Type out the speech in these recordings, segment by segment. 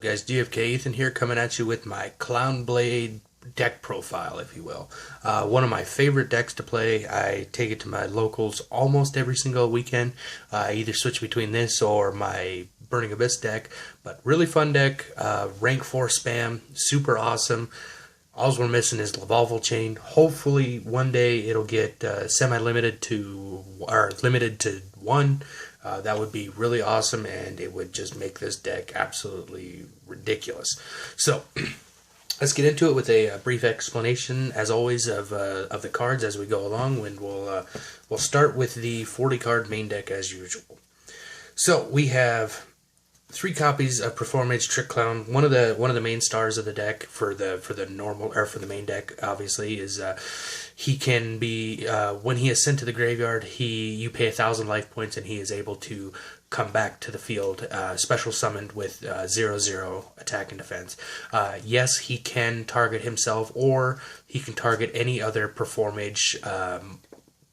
Guys, GFK Ethan here, coming at you with my Clownblade deck profile, if you will. One of my favorite decks to play. I take it to my locals almost every single weekend. I either switch between this or my Burning Abyss deck, but really fun deck. Rank 4 spam, super awesome. All we're missing is Lavalval Chain. Hopefully one day it'll get semi-limited to, or limited to 1. That would be really awesome, and it would just make this deck absolutely ridiculous. So, let's get into it with a brief explanation, as always, of the cards as we go along. When we'll start with the 40 card main deck as usual. So we have 3 copies of Performage Trick Clown. One of the main stars of the deck for the normal, or for the main deck, obviously, is he can be when he is sent to the graveyard, you pay 1,000 life points and he is able to come back to the field, special summoned with 0/0 attack and defense. Yes, he can target himself, or he can target any other Performage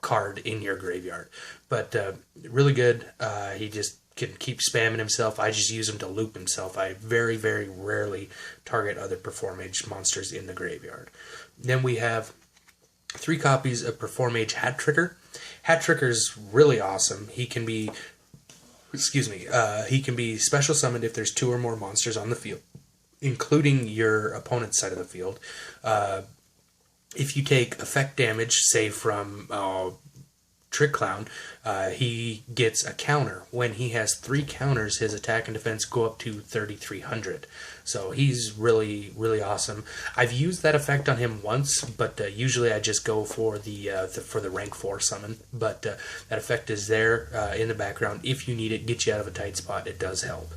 card in your graveyard. But really good. He just can keep spamming himself. I just use him to loop himself. I very, very rarely target other Performage monsters in the graveyard. Then we have 3 copies of Performage Hat Tricker. Hat Tricker is really awesome. He can be, he can be special summoned if there's 2 or more monsters on the field, including your opponent's side of the field. If you take effect damage, say from Trick Clown, he gets a counter. When he has 3 counters, his attack and defense go up to 3,300. So he's really, really awesome. I've used that effect on him once, but usually I just go for the rank 4 summon. But that effect is there in the background. If you need it, get you out of a tight spot, it does help.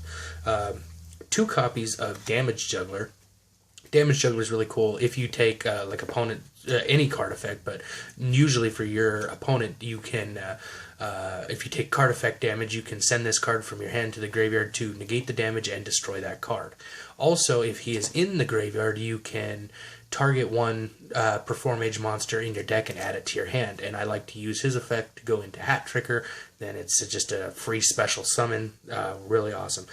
2 copies of Damage Juggler. Damage Juggler is really cool. If you take like opponent, any card effect, but usually for your opponent, you can, if you take card effect damage, you can send this card from your hand to the graveyard to negate the damage and destroy that card. Also, if he is in the graveyard, you can target one Performage monster in your deck and add it to your hand. And I like to use his effect to go into Hat Tricker. Then it's just a free special summon. Really awesome.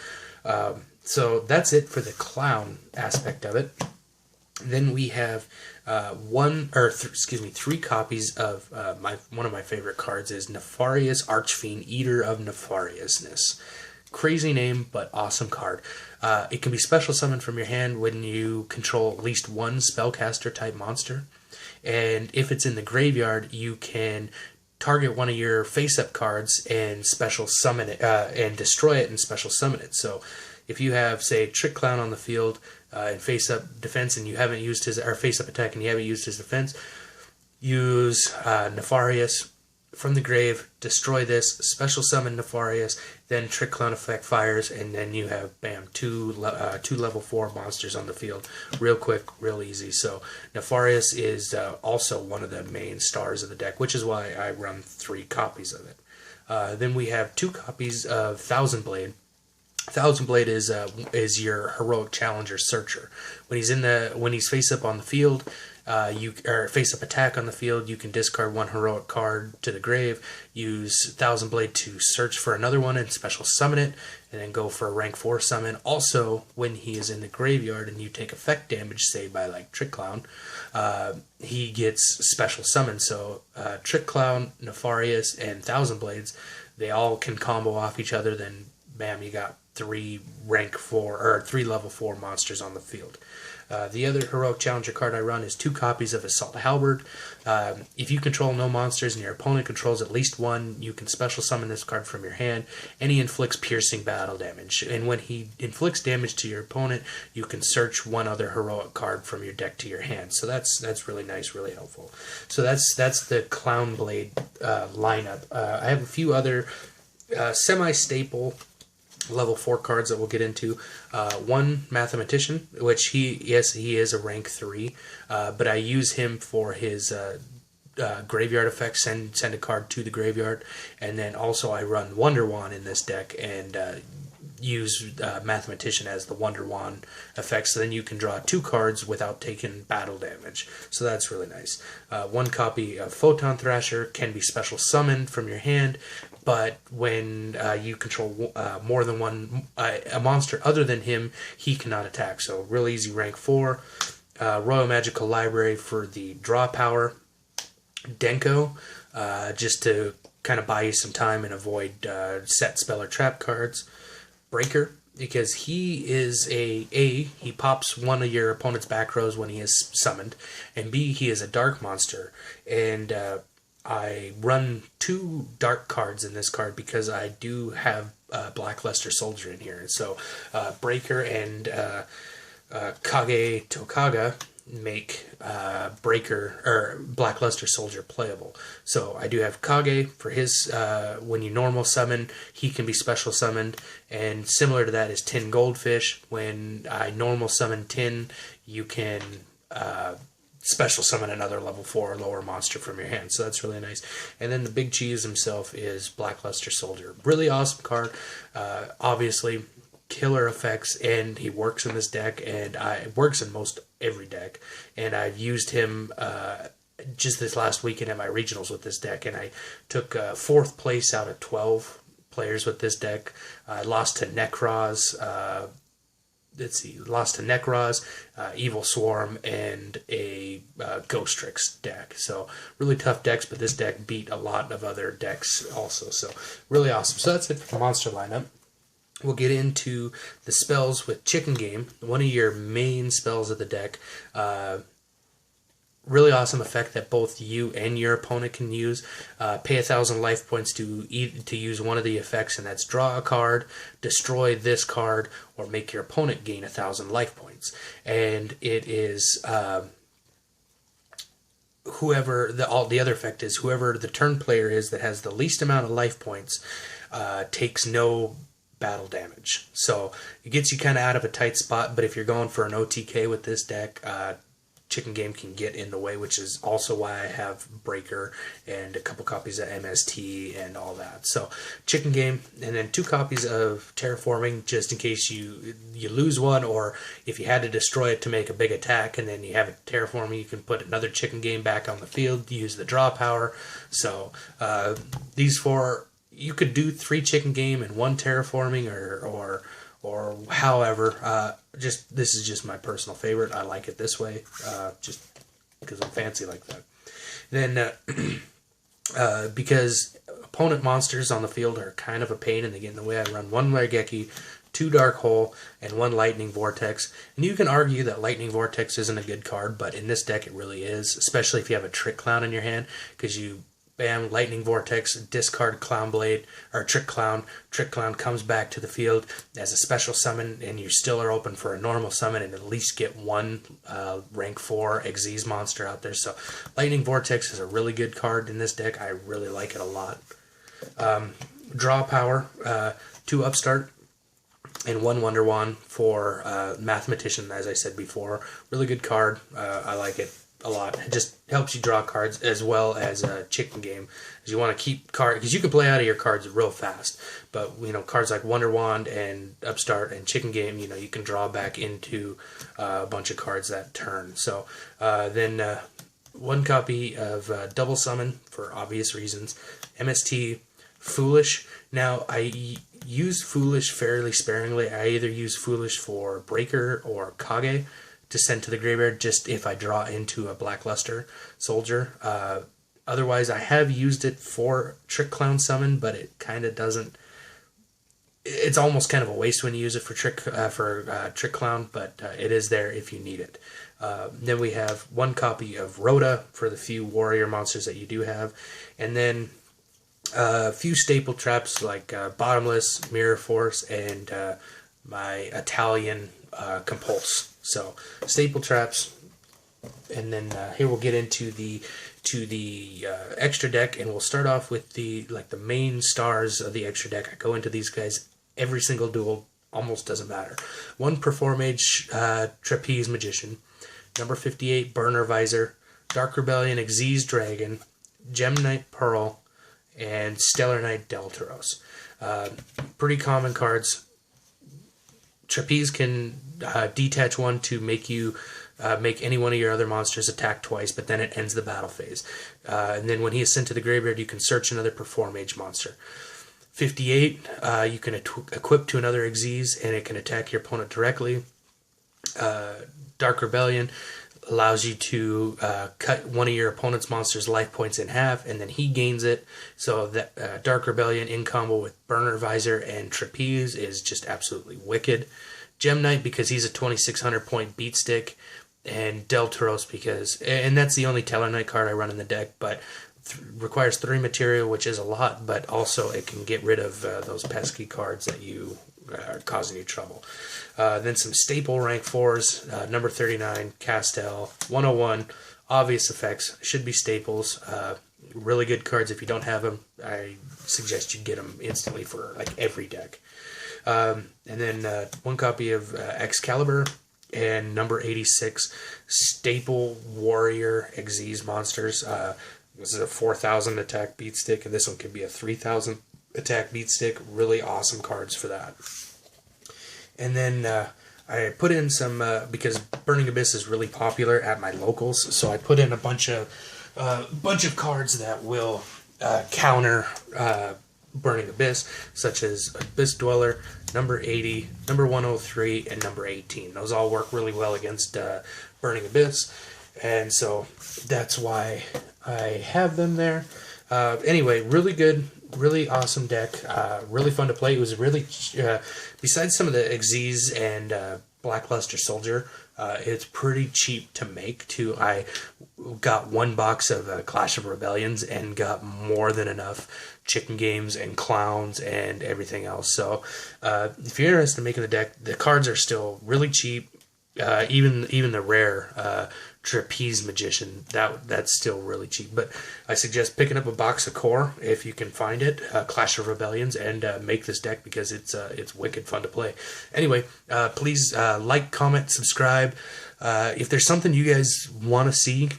So that's it for the clown aspect of it. Then we have 3 copies of one of my favorite cards is Nefarious Archfiend, Eater of Nefariousness. Crazy name, but awesome card. It can be special summoned from your hand when you control at least 1 spellcaster type monster. And if it's in the graveyard, you can target one of your face-up cards and special summon it, and destroy it and special summon it. So if you have, say, Trick Clown on the field and face-up defense, and you haven't used his, or face-up attack, and you haven't used his defense, use Nefarious from the grave, destroy this, special summon Nefarious, then Trick Clown effect fires, and then you have, bam, 2 level 4 monsters on the field. Real quick, real easy. So Nefarious is also one of the main stars of the deck, which is why I run 3 copies of it. Then we have 2 copies of Thousand Blade. Thousand Blade is your heroic challenger searcher. When he's face up on the field, or face up attack on the field, you can discard 1 heroic card to the grave, use Thousand Blade to search for another one and special summon it, and then go for a rank 4 summon. Also, when he is in the graveyard and you take effect damage, say by like Trick Clown, he gets special summon. So Trick Clown, Nefarious, and Thousand Blades, they all can combo off each other. Then bam, you got 3 rank 4 or 3 level 4 monsters on the field. The other heroic challenger card I run is 2 copies of Assault Halberd. If you control no monsters and your opponent controls at least 1, you can special summon this card from your hand, and he inflicts piercing battle damage. And when he inflicts damage to your opponent, you can search 1 other heroic card from your deck to your hand. So that's really nice, really helpful. So that's the Clownblade lineup. I have a few other semi-staple level 4 cards that we'll get into. 1 Mathematician, which he is a rank 3, but I use him for his graveyard effect, send a card to the graveyard, and then also I run Wonder Wand in this deck and use Mathematician as the Wonder Wand effect, so then you can draw 2 cards without taking battle damage. So that's really nice. 1 copy of Photon Thrasher can be special summoned from your hand. but when you control more than one a monster other than him, he cannot attack. So real easy rank 4. Royal Magical Library for the draw power. Denko, just to kind of buy you some time and avoid set spell or trap cards. Breaker, because he is he pops one of your opponent's back rows when he is summoned, and B, he is a dark monster, and I run 2 dark cards in this card because I do have Black Luster Soldier in here. So Breaker and Kage Tokaga make Breaker or Black Luster Soldier playable. So I do have Kage for his when you normal summon, he can be special summoned, and similar to that is Tin Goldfish. When I normal summon Tin, you can special summon another level 4 or lower monster from your hand. So that's really nice. And then the big cheese himself is Black Luster Soldier. Really awesome card. Obviously killer effects, and he works in this deck, and works in most every deck, and I've used him just this last weekend at my regionals with this deck, and I took 4th place out of 12 players with this deck. I lost to Nekroz, Evil Swarm, and a Ghostrix deck. So really tough decks, but this deck beat a lot of other decks also. So really awesome. So that's it for the monster lineup. We'll get into the spells with Chicken Game, one of your main spells of the deck. Really awesome effect that both you and your opponent can use. Pay 1,000 life points to use one of the effects, and that's draw a card, destroy this card, or make your opponent gain 1,000 life points. And it is whoever the other effect is whoever the turn player is that has the least amount of life points takes no battle damage. So it gets you kind of out of a tight spot, but if you're going for an OTK with this deck, Chicken Game can get in the way, which is also why I have Breaker and a couple copies of MST and all that. So Chicken Game, and then 2 copies of Terraforming, just in case you lose one, or if you had to destroy it to make a big attack, and then you have it Terraforming, you can put another Chicken Game back on the field, use the draw power. So these 4, you could do 3 Chicken Game and 1 Terraforming, or however. This is just my personal favorite. I like it this way, just because I'm fancy like that. Then because opponent monsters on the field are kind of a pain and they get in the way, I run 1 Raigeki, 2 Dark Hole, and 1 Lightning Vortex. And you can argue that Lightning Vortex isn't a good card, but in this deck it really is, especially if you have a Trick Clown in your hand, because you bam, Lightning Vortex, discard Clown Blade, or Trick Clown. Trick Clown comes back to the field as a special summon, and you still are open for a normal summon and at least get 1 rank 4 Xyz monster out there. So Lightning Vortex is a really good card in this deck. I really like it a lot. Draw power, 2 Upstart, and 1 Wonder Wand for Mathematician, as I said before. Really good card. I like it a lot. It just helps you draw cards, as well as a Chicken Game, because you want to keep cards, because you can play out of your cards real fast, but cards like Wonder Wand and Upstart and Chicken Game, you can draw back into a bunch of cards that turn. So then 1 copy of Double Summon for obvious reasons. MST Foolish. Now I use Foolish fairly sparingly. I either use Foolish for Breaker or Kage to send to the graveyard, just if I draw into a Black Luster Soldier. Otherwise, I have used it for Trick Clown Summon, but it kind of doesn't. It's almost kind of a waste when you use it for Trick Clown, but it is there if you need it. Then we have 1 copy of Rhoda for the few warrior monsters that you do have, and then a few staple traps like Bottomless, Mirror Force, and my Italian Compulse. So staple traps, and then here we'll get into the extra deck, and we'll start off with the main stars of the extra deck. I go into these guys every single duel, almost doesn't matter. 1 Performage Trapeze Magician, number 58 Burner Visor, Dark Rebellion Xyz Dragon, Gem Knight Pearl, and Stellar Knight Deltaros. Pretty common cards. Trapeze can detach 1 to make you make any one of your other monsters attack twice, but then it ends the battle phase. And then when he is sent to the graveyard, you can search another Performage monster. 58, you can equip to another Xyz, and it can attack your opponent directly. Dark Rebellion allows you to cut one of your opponent's monster's life points in half, and then he gains it. So that Dark Rebellion in combo with Burner Visor and Trapeze is just absolutely wicked. Gem Knight because he's a 2600 point beat stick, and Delturos because, and that's the only Tellarknight card I run in the deck, but requires 3 material, which is a lot, but also it can get rid of those pesky cards that you are causing you trouble. Then some staple rank 4s, number 39, Castel, 101, obvious effects, should be staples. Really good cards. If you don't have them, I suggest you get them instantly for like every deck. And then 1 copy of Excalibur, and number 86, staple warrior Xyz monsters. This is a 4,000 attack beat stick, and this one could be a 3,000 attack beat stick. Really awesome cards for that. And then I put in some, because Burning Abyss is really popular at my locals, so I put in a bunch of cards that will counter Burning Abyss, such as Abyss Dweller, number 80, number 103, and number 18. Those all work really well against Burning Abyss, and so that's why I have them there. Anyway, really good, really awesome deck, really fun to play. It was really, besides some of the Xyz and Blackluster Soldier, it's pretty cheap to make too. I got 1 box of Clash of Rebellions and got more than enough chicken games and clowns and everything else. So if you're interested in making the deck, the cards are still really cheap. Even the rare Trapeze Magician, that's still really cheap. But I suggest picking up a box of Core if you can find it, Clash of Rebellions, and make this deck because it's wicked fun to play. Anyway, please like, comment, subscribe. If there's something you guys want to see,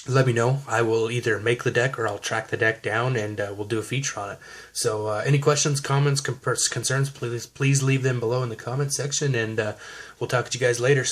let me know. I will either make the deck or I'll track the deck down and we'll do a feature on it. So any questions, comments, concerns, please leave them below in the comment section, and we'll talk to you guys later.